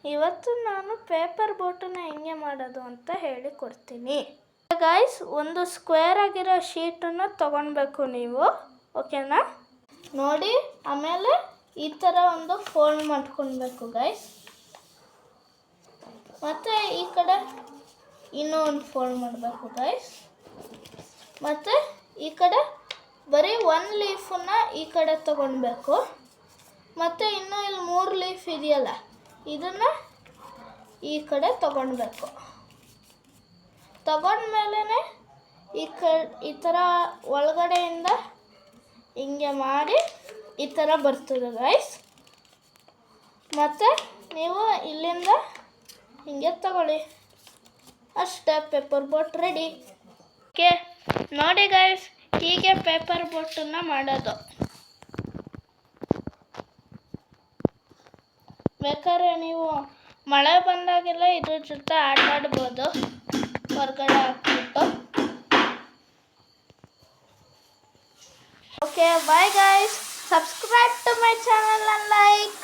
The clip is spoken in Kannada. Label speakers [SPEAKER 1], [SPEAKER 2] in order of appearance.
[SPEAKER 1] ಇವತ್ತು ನಾನು ಪೇಪರ್ ಬೋಟನ್ನು ಹೆಂಗೆ ಮಾಡೋದು ಅಂತ ಹೇಳಿಕೊಡ್ತೀನಿ. ಗೈಸ್, ಒಂದು ಸ್ಕ್ವೇರ್ ಆಗಿರೋ ಶೀಟನ್ನು ತಗೊಳ್ಬೇಕು ನೀವು, ಓಕೆನಾ? ನೋಡಿ, ಆಮೇಲೆ ಈ ಥರ ಒಂದು ಫೋಲ್ಡ್ ಮಾಡ್ಕೊಳ್ಬೇಕು ಗೈಸ್. ಮತ್ತು ಈ ಕಡೆ ಇನ್ನೂ ಒಂದು ಫೋಲ್ಡ್ ಮಾಡಬೇಕು ಗೈಸ್. ಮತ್ತು ಈ ಕಡೆ ಬರೀ ಒಂದು ಲೀಫನ್ನು ಈ ಕಡೆ ತಗೊಳ್ಬೇಕು. ಮತ್ತು ಇನ್ನೂ ಇಲ್ಲಿ 3 ಲೀಫ್ ಇದೆಯಲ್ಲ, ಇದನ್ನು ಈ ಕಡೆ ತಗೊಳ್ಬೇಕು. ತಗೊಂಡ್ಮೇಲೆ ಈ ಥರ ಒಳಗಡೆಯಿಂದ ಹಿಂಗೆ ಮಾಡಿ ಈ ಥರ ಬರ್ತದೆ ಗೈಸ್. ಮತ್ತು ನೀವು ಇಲ್ಲಿಂದ ಹಿಂಗೆ ತಗೊಳ್ಳಿ, ಅಷ್ಟೇ, ಪೇಪರ್ ಬೋಟ್ ರೆಡಿ. ಓಕೆ, ನೋಡಿ ಗೈಸ್, ಹೀಗೆ ಪೇಪರ್ ಬೋಟನ್ನು ಮಾಡೋದು. ಬೇಕಾದ್ರೆ ನೀವು ಮಳೆ ಬಂದಾಗೆಲ್ಲ ಇದ್ರ ಜೊತೆ ಆಟ ಆಡ್ಬೋದು, ಹೊರಗಡೆ ಹಾಕ್ಬಿಟ್ಟು. Okay, bye guys, subscribe to my channel and like.